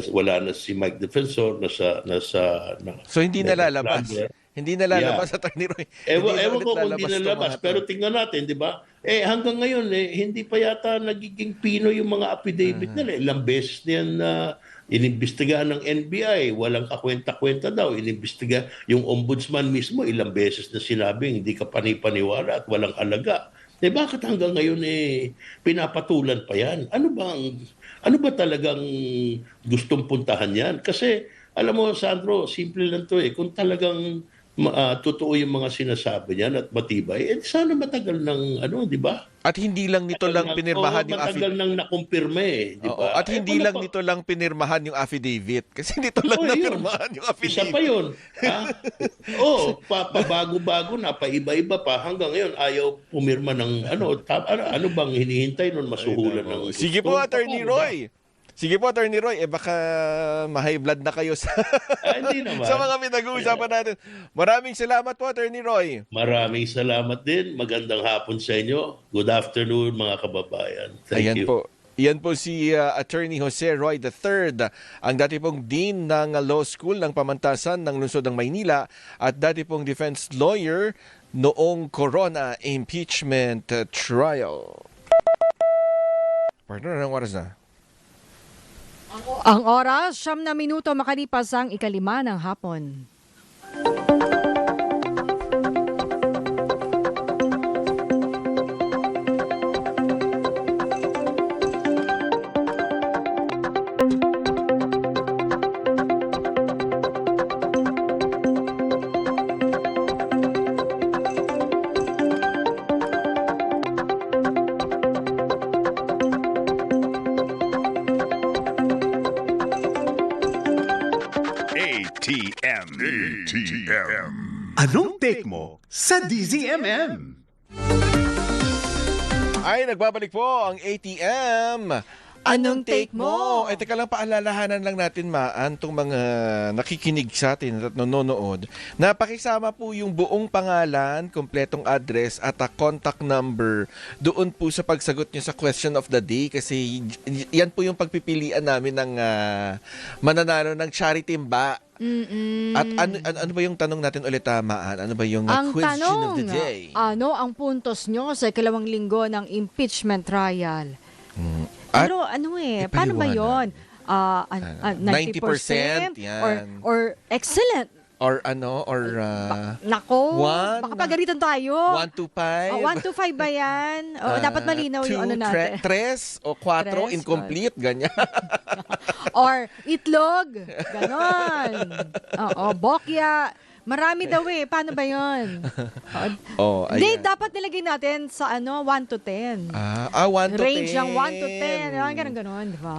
Wala na si Mike Defensor So hindi nalalabas. Hindi nalalabas at Attorney Roy. Ewan ko kung hindi nalalabas. Pero tingnan natin, di ba? Hanggang ngayon, hindi pa yata nagiging pino yung mga affidavit nila. Ilang beses niyan na inimbestigahan ng NBI. Walang kakwenta-kwenta daw. Inimbestiga yung ombudsman mismo. Ilang beses na sinabing hindi ka panipaniwala at walang alaga. Bakit hanggang ngayon pinapatulan pa yan? Ano ba talagang gustong puntahan yan? Kasi, alam mo, Sandro, simple lang to Kung talagang totoo yung mga sinasabi niyan at matibay, sana matagal ng di ba? At hindi lang nito lang pinirmahan yung affidavit. Matagal nang nakumpirma di ba? At hindi lang nito lang pinirmahan yung affidavit. Kasi nito lang napirmahan yung affidavit. Isa pa yun. Pabago-bago na, paiba-iba pa. Hanggang ngayon, ayaw pumirma ng ano bang hinihintay nun masuhulan ng gusto? Sige po, Attorney Roy. Sige po, Attorney Roy, baka ma-high blood na kayo sa, hindi naman. sa mga pinag-uusapan natin. Maraming salamat po, Attorney Roy. Maraming salamat din. Magandang hapon sa inyo. Good afternoon, mga kababayan. Thank you. Yan po si Attorney Jose Roy III, ang dati pong Dean ng Law School ng Pamantasan ng Lungsod ng Maynila at dati pong defense lawyer noong Corona impeachment trial. Partner, anong oras na? Ang oras, 9 na minuto makalipas ang 5:05 ng hapon. ATM. Anong take mo sa DZMM? Ay, nagbabalik po ang ATM. Anong take mo? Teka lang, paalalahanan lang natin, Maan, itong mga nakikinig sa atin at nanonood. Napakisama po yung buong pangalan, kompletong address at contact number doon po sa pagsagot nyo sa question of the day kasi yan po yung pagpipilian namin ng mananalo ng charity timba. At ano ba yung tanong natin ulit, Maan? Ano ba yung question of the day? Ano ang puntos nyo sa ikalawang linggo ng impeachment trial? Pero paano ba yun? 90%, yan. Or excellent? Or Nako, one, baka pagalitan tayo. 1 to 5? 1 to 5 ba yan? Dapat malinaw yung ano natin. 3 o 4, incomplete, ganyan. Or itlog, ganon. Bokya. Marami daw eh. Paano ba yun? Oh, Hindi, ayan. dapat nilagay natin sa 1 to 10. 1 to 10. Range ng 1 to 10. Ganun, di ba?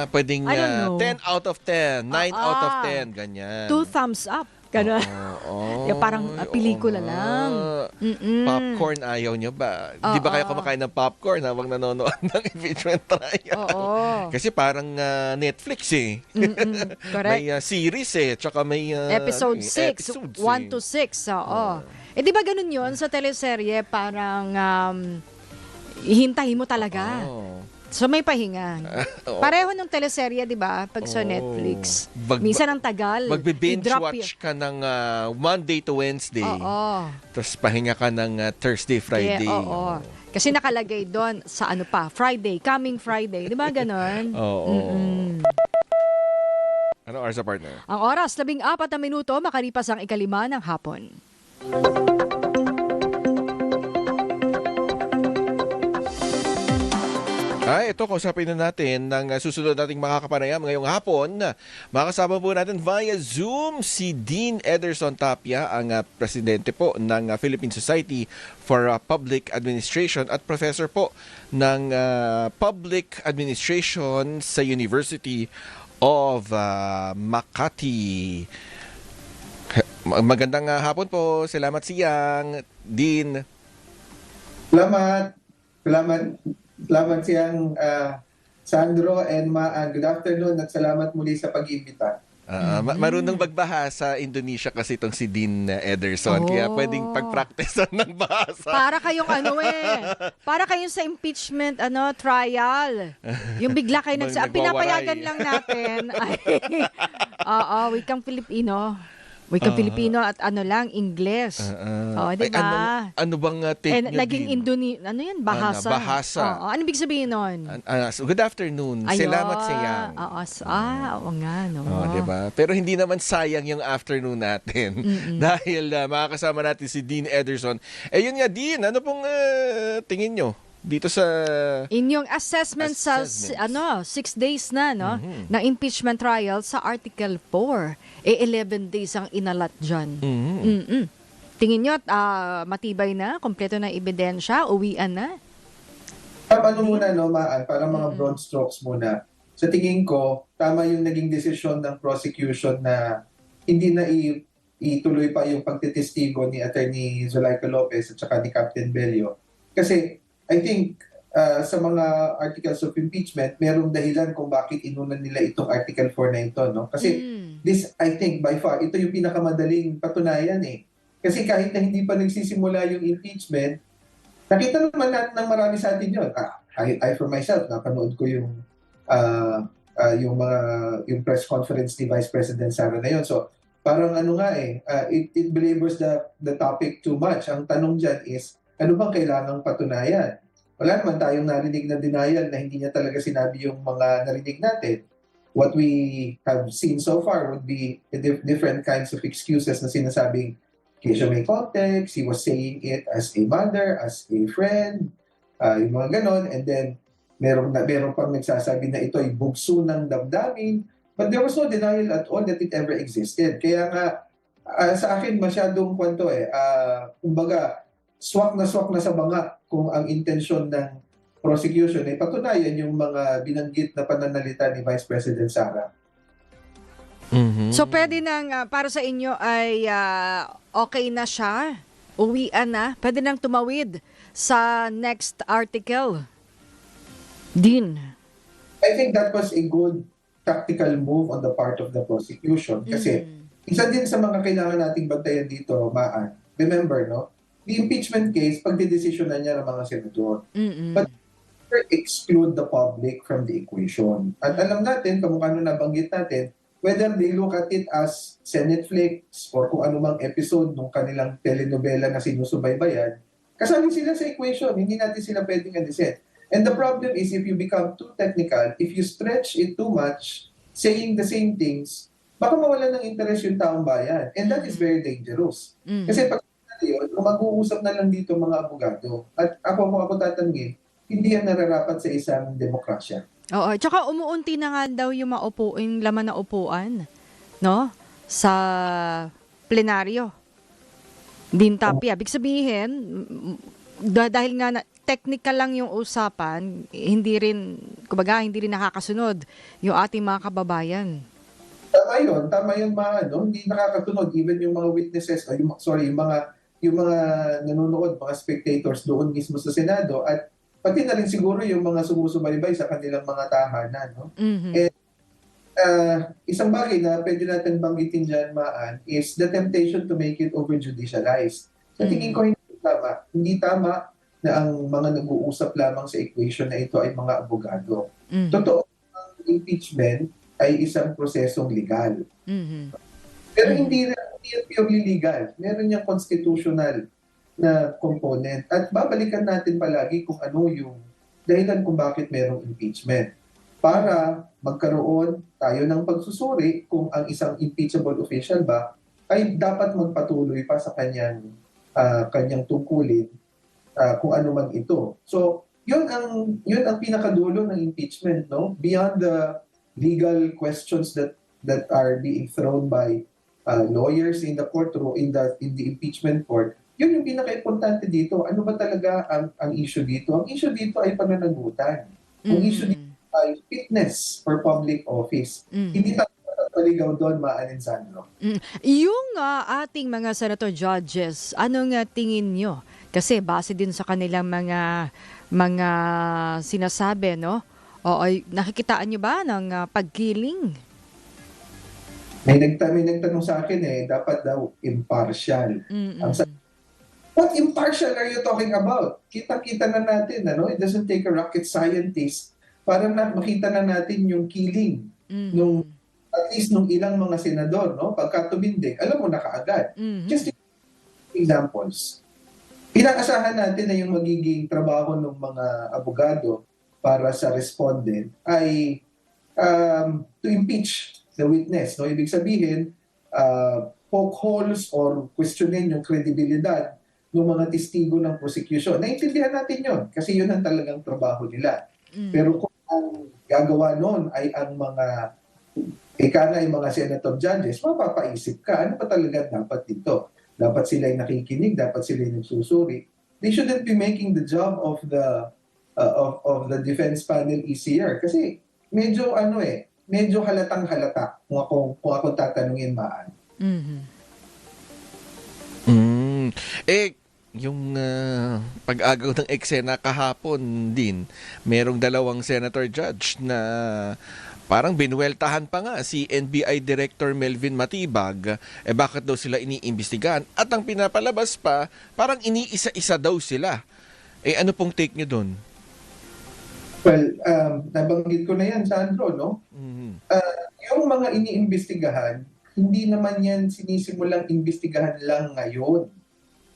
Pwedeng I don't know. 10 out of 10, 9 out of 10, ganyan. 2 thumbs up. Ganun. Oo. Yung parang pelikula Oo lang. nga. Popcorn ayaw nyo ba? Di ba kayo kumakain ng popcorn habang nanonood ng impeachment trial? Oo. Kasi parang Netflix eh. Correct. May series eh. Tsaka may Episode 6, episodes 1 eh. to 6. Oo. Di ba ganun yun sa teleserye? Parang hihintayin mo talaga. Oo. So may pahinga. Oo. Pareho ng teleserye, di ba? Pag sa Oo. Netflix. Bag- Minsan ang tagal. Magbe-binge I-drop watch ka ng Monday to Wednesday. Oo. Tapos pahinga ka ng Thursday, Friday. Yeah, oo. Kasi nakalagay doon sa Friday, coming Friday. Di ba ganon? Oo. Ano oras sa partner? Ang oras, 14 na minuto, makalipas ang 5:00 ng hapon. Ito, kausapin na natin ng susunod nating makakapanayam ngayong hapon. Makasama po natin via Zoom si Dean Ederson Tapia, ang presidente po ng Philippine Society for Public Administration at professor po ng Public Administration sa University of Makati. Magandang hapon po. Salamat siyang, Dean. Salamat siyang Sandro and Maan. Good afternoon at salamat muli sa pag-imbita. Marunong magbaha sa Indonesia kasi itong si Dean Ederson. Kaya pwedeng pag-practice ng bahasa. Para kayong para kayong sa impeachment trial. Yung bigla kayo Nagwawaray. pinapayagan lang natin. Wikang Filipino. Wikang Filipino at Ingles. Di ba? Ano bang take And nyo, naging Dean? bahasa. Bahasa. Ano ibig sabihin nun? Good afternoon. Salamat sayang. Oo nga, no. Diba? Pero hindi naman sayang yung afternoon natin. Dahil makakasama natin si Dean Ederson. Yun nga, Dean, ano pong tingin nyo dito sa Inyong assessment sa 6 days na ng impeachment trial sa Article 4. 11 days ang inalat dyan. Tingin nyo matibay na, kompleto na ebidensya, uwian na? Ano muna, Maan, para mga broad strokes muna. Sa tingin ko, tama yung naging desisyon ng prosecution na hindi na ituloy pa yung pagtitestigo ni Attorney Zulaika Lopez at saka ni Captain Bello. Kasi I think sa mga articles of impeachment, merong dahilan kung bakit inunan nila itong Article 4 na ito. No? Kasi this, I think, by far, ito yung pinakamadaling patunayan eh. Kasi kahit na hindi pa nagsisimula yung impeachment, nakita naman natin ng marami sa atin yun. I for myself, napanood ko yung press conference ni Vice President Sara na yun. So, parang it belabors the topic too much. Ang tanong dyan is, ano bang kailangang patunayan? Wala naman tayong narinig na denial na hindi niya talaga sinabi yung mga narinig natin. What we have seen so far would be different kinds of excuses na sinasabing Keisha may context, he was saying it as a mother, as a friend, yung mga ganon. And then, meron pang nagsasabi na ito ay bugso ng damdamin. But there was no denial at all that it ever existed. Kaya nga, sa akin masyadong kwento kumbaga, swak na sa banga kung ang intensyon ng prosecution ay patunayan yung mga binanggit na pananalita ni Vice President Sara. So pwede nang para sa inyo ay okay na siya, uwian na, pwede nang tumawid sa next article. Dean. I think that was a good tactical move on the part of the prosecution kasi isa din sa mga kailangan nating bantayan dito, Maan. Remember, the impeachment case, pagdidesisyonan niya ng mga senador. But never exclude the public from the equation. At alam natin, kamukha nung nabanggit natin, whether they look at it as Senate flicks or kung anumang episode ng kanilang telenovela na sinusubaybayan, kasali sila sa equation. Hindi natin sila pwedeng alisin. And the problem is if you become too technical, if you stretch it too much, saying the same things, baka mawalan ng interest yung taong bayan. And that is very dangerous. Kasi pag yun, kung mag-uusap na lang dito mga abogado, at kung ako tatanungin, hindi yan nararapat sa isang demokrasya. Oo, tsaka umuunti na nga daw yung laman na upuan, no? Sa plenaryo. Din tapi. Ibig sabihin, dahil nga technical lang yung usapan, hindi rin nakakasunod yung ating mga kababayan. Tama yun, hindi nakakatunod even yung mga witnesses, yung mga nanonood, mga spectators doon mismo sa Senado, at pati na rin siguro yung mga sumusubaybay sa kanilang mga tahanan, no? Isang bagay na pwede natin banggitin dyan, is the temptation to make it over-judicialized. Sa tingin ko, hindi tama na ang mga nag-uusap lamang sa equation na ito ay mga abogado. Totoo, ang impeachment ay isang prosesong legal. Pero hindi yan purely legal. Meron niyang constitutional na component. At babalikan natin palagi kung ano yung dahilan kung bakit merong impeachment. Para magkaroon tayo ng pagsusuri kung ang isang impeachable official ba ay dapat magpatuloy pa sa kanyang tungkulin, kung ano man ito. So, yun ang pinakadulo ng impeachment, no? Beyond the legal questions that are being thrown by lawyers in the courtroom, in the impeachment court, yun yung pinaka-importante dito. Ano ba talaga ang issue dito? Ang issue dito ay pananagutan. Ang issue dito ay fitness for public office. Hindi tayo paligaw doon, Alessandro. Yung ating mga senator judges, anong tingin nyo? Kasi base din sa kanilang mga sinasabi, no? O nakikitaan nyo ba ng pagkiling? May nagtanong sa akin dapat daw impartial. What impartial are you talking about? Kita-kita na natin, it doesn't take a rocket scientist para makita na natin yung killing at least nung ilang mga senador, no? Pagka tumindig, alam mo na kaagad. Just examples. Inaasahan natin na yung magiging trabaho ng mga abogado para sa respondent ay to impeach the witness. No? Ibig sabihin, poke holes or questionin yung credibilidad ng mga testigo ng prosecution. Naintindihan natin yun kasi yun ang talagang trabaho nila. Pero kung ang gagawa nun ay ang mga mga senator judges, mapapaisip ka, ano pa talaga dapat dito? Dapat sila ay nakikinig, dapat sila ay nagsusuri. They shouldn't be making the job of the defense panel easier. Kasi medyo halatang halata kung ako tatanungin, Yung pag-agaw ng eksena kahapon din, merong dalawang senator judge na parang binuweltahan pa nga si NBI Director Melvin Matibag, bakit daw sila iniimbestigahan? At ang pinapalabas pa, parang iniisa-isa daw sila. Ano pong take nyo doon? Well, nabanggit ko na yan, Sandro, no? Yung mga iniimbestigahan, hindi naman yan sinisimulang imbestigahan lang ngayon.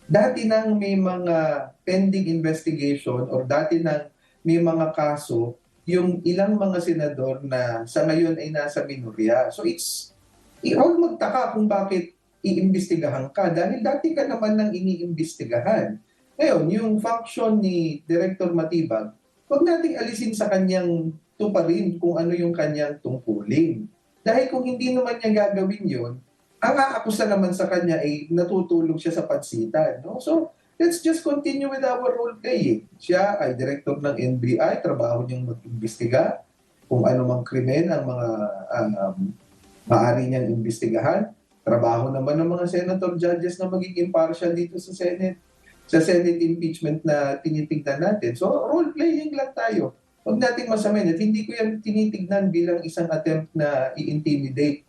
Dati nang may mga pending investigation or dati nang may mga kaso, yung ilang mga senador na sa ngayon ay nasa minorya. So huwag magtaka kung bakit iimbestigahan ka dahil dati ka naman nang iniimbestigahan. Ngayon, yung function ni Director Matibag, huwag nating alisin sa kanyang tuparin kung ano yung kanyang tungkulin. Dahil kung hindi naman niya gagawin yun, ang aakusa naman sa kanya ay natutulog siya sa pansitan. No? So, let's just continue with our role play. Siya ay director ng NBI, trabaho niyang mag-imbestiga kung ano mang krimen ang mga maaari niyang imbestigahan. Trabaho naman ng mga senator judges na magiging impartial dito sa Senate. Sa Senate impeachment na tinitignan natin. So, role playing lang tayo. Huwag nating masamain at hindi ko yan tinitignan bilang isang attempt na i-intimidate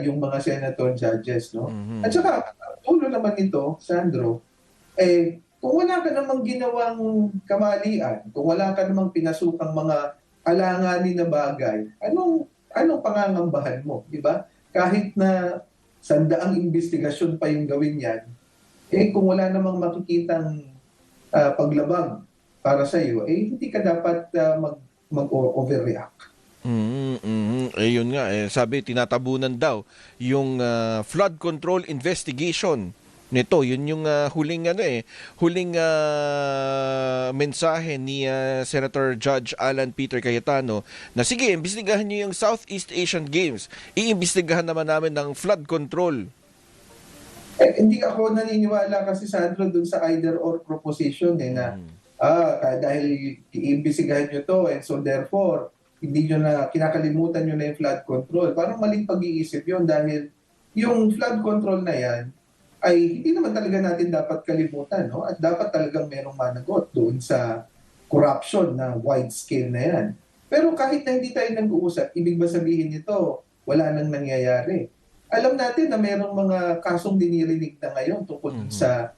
yung mga senator judges, no? At saka, tulo naman nito, Sandro, kung wala ka namang ginawang kamalian, kung wala ka namang pinasukang mga alanganin na bagay, anong pangangambahan mo, di ba? Kahit na sandaang investigasyon pa yung gawin yan, kung wala namang makikitang paglabag para sa iyo, hindi ka dapat mag-overreact. Yun nga, sabi tinatabunan daw yung flood control investigation nito. Yun yung huling mensahe ni Senator Judge Alan Peter Cayetano na sige, imbestigahan niyo yung Southeast Asian Games. Iimbestigahan naman namin ng flood control Hindi ako naniniwala kasi, Sandro, dun sa either or proposition na dahil iimbisigahan nyo to and so therefore hindi nyo na kinakalimutan nyo na yung flood control. Parang maling pag-iisip yun dahil yung flood control na yan ay hindi naman talaga natin dapat kalimutan, no? At dapat talagang merong managot doon sa corruption na wide scale na yan. Pero kahit na hindi tayo nag-uusap, ibig ba sabihin nito wala nang nangyayari? Alam natin na merong mga kasong dinirinig na ngayon tungkol sa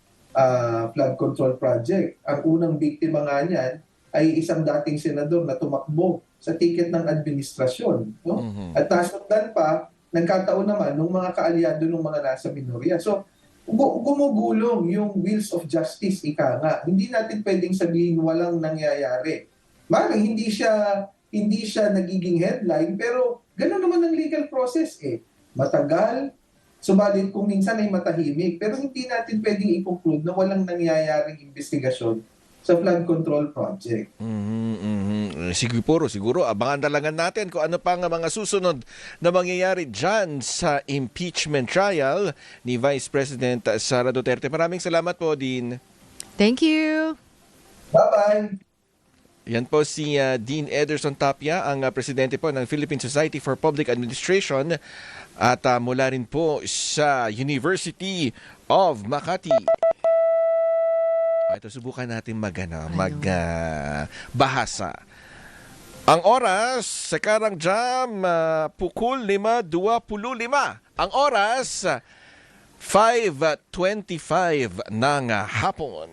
flood control project. Ang unang biktima nga niyan ay isang dating senador na tumakbo sa ticket ng administrasyon. No? At nasundan pa, nagkataon naman ng mga kaalyado ng mga nasa minorya. So, gumugulong yung wheels of justice, ika nga. Hindi natin pwedeng sabihin walang nangyayari. Maring hindi siya nagiging headline, pero gano'n naman ang legal process Matagal, subalit kung minsan ay matahimik. Pero hindi natin pwedeng i-conclude na walang nangyayaring investigasyon sa flood control project. Siguro, abangan talaga natin kung ano pa nga mga susunod na mangyayari dyan sa impeachment trial ni Vice President Sara Duterte. Maraming salamat po, Dean. Thank you. Bye-bye! Yan po si Dean Ederson Tapia, ang presidente po ng Philippine Society for Public Administration at mula rin po sa University of Makati. Ito, subukan natin magbahasa. Ang oras sa Karangjam, pukul 5:25. Ang oras, 5:25 ng hapon.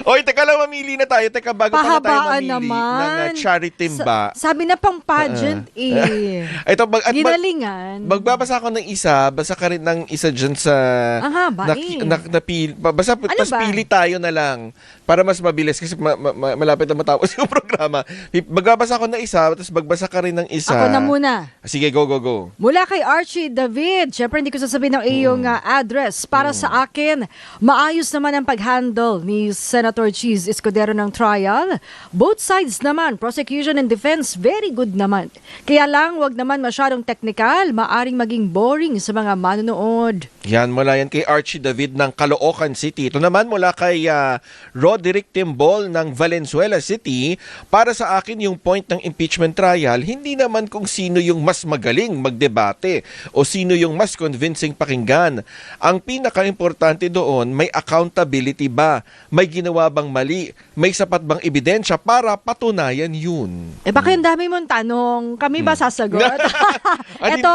Oy, teka lang, mamili na tayo. Teka, bago pa na tayo Pahabaan mamili naman. ng charity timba. Sabi na pang pageant Ito, Ginalingan. magbabasa ako ng isa, basa ka rin ng isa dyan sa... Ang haba Basta Ano pas ba? pili tayo na lang para mas mabilis kasi malapit na matapos yung programa. Magbabasa ako ng isa, tapos magbasa ka rin ng isa. Ako na muna. Sige, go. Mula kay Archie David, syempre hindi ko sasabihin ng iyong address. Para sa akin, maayos naman ang pag-handle ni Senator Cheese Escudero ng trial. Both sides naman, prosecution and defense, very good naman. Kaya lang, wag naman masyadong technical, maaring maging boring sa mga manonood. Yan, mula yan kay Archie David ng Caloocan City. Ito naman mula kay Roderick Timbol ng Valenzuela City. Para sa akin, yung point ng impeachment trial, hindi naman kung sino yung mas magaling magdebate o sino yung mas convincing pakinggan. Ang pinaka-importante doon, may accountability ba? May ginawa bang mali? May sapat bang ebidensya para patunayan yun? Baka yung dami mong tanong, kami ba sasagot? Eto,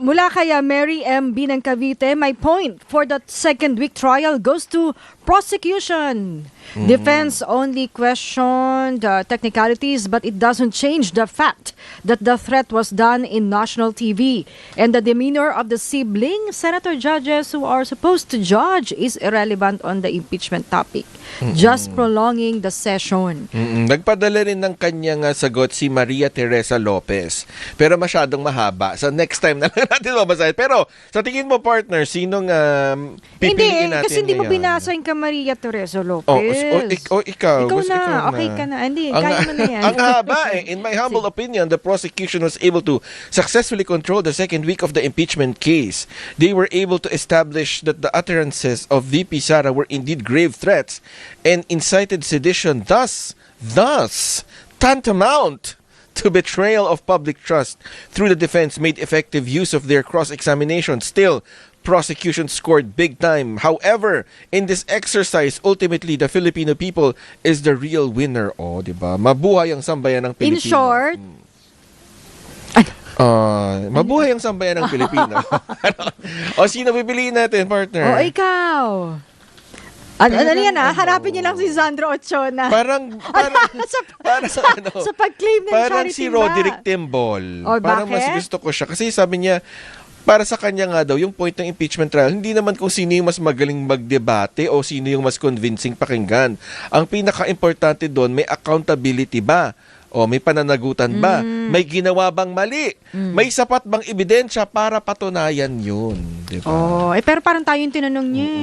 mula kay Mary M.B. ng Cavite, my point for the second week trial goes to prosecution. Defense only questioned technicalities, but it doesn't change the fact that the threat was done in national TV. And the demeanor of the sibling Senator judges who are supposed to judge is irrelevant on the impeachment topic. Just prolonging the session. Nagpadala rin ng kanyang sagot si Maria Teresa Lopez. Pero masyadong mahaba. So next time na lang natin mabasahin. Pero sa tingin mo, partner, sinong pipiliin natin kasi hindi mo ngayon? binasa yung kay Maria Teresa Lopez. Ikaw. Ikaw Gusto na. ikaw Okay ka na. Hindi, kaya mo na yan. Ang haba In my humble opinion, the prosecution was able to successfully control the second week of the impeachment case. They were able to establish that the utterances of VP Sara were indeed grave threats and incited sedition, thus tantamount to betrayal of public trust. Through the defense made effective use of their cross-examination. Still, prosecution scored big time. However, in this exercise, ultimately, the Filipino people is the real winner. Diba? Mabuhay ang sambayan ng Pilipino. In short, mabuhay ang sambayan ng Pilipino. Sino pipiliin natin, partner? Ikaw. Ano yan Harapin niyo lang si Sandro Ochona. Parang sa pag-claim ng parang charity si Roderick Timbol. Parang bakit? mas gusto ko siya. Kasi sabi niya, para sa kanya nga daw, yung point ng impeachment trial, hindi naman kung sino yung mas magaling magdebate o sino yung mas convincing pakinggan. Ang pinaka-importante doon, may accountability ba? O may pananagutan ba? May ginawa bang mali? May sapat bang ebidensya para patunayan yun? Diba? Pero parang tayo yung tinanong niya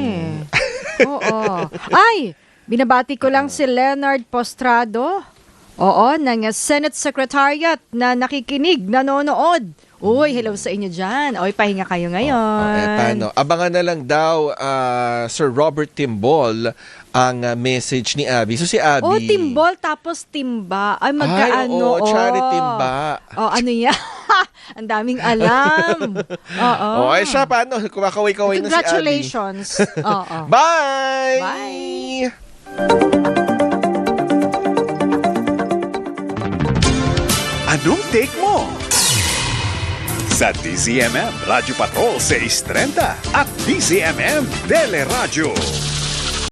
Oo. Ay, binabati ko lang si Leonard Postrado. Oo, ng Senate Secretariat na nakikinig, nanonood. Uy, hello sa inyo dyan. Oy, pahinga kayo ngayon. Paano? Abangan na lang daw, Sir Robert Timbol, ang message ni Abby. So si Abby... Oh, timbol tapos timba. Ay, magkaano. oo, charity timba. Oh, ano yan? Ang daming alam. Oo. Ay siya, paano? Kumakaway-kaway na si Abby. Congratulations. Oo. Bye! Bye! Anong take mo? Sa DZMM Radyo Patrol 630 at DZMM Teleradio.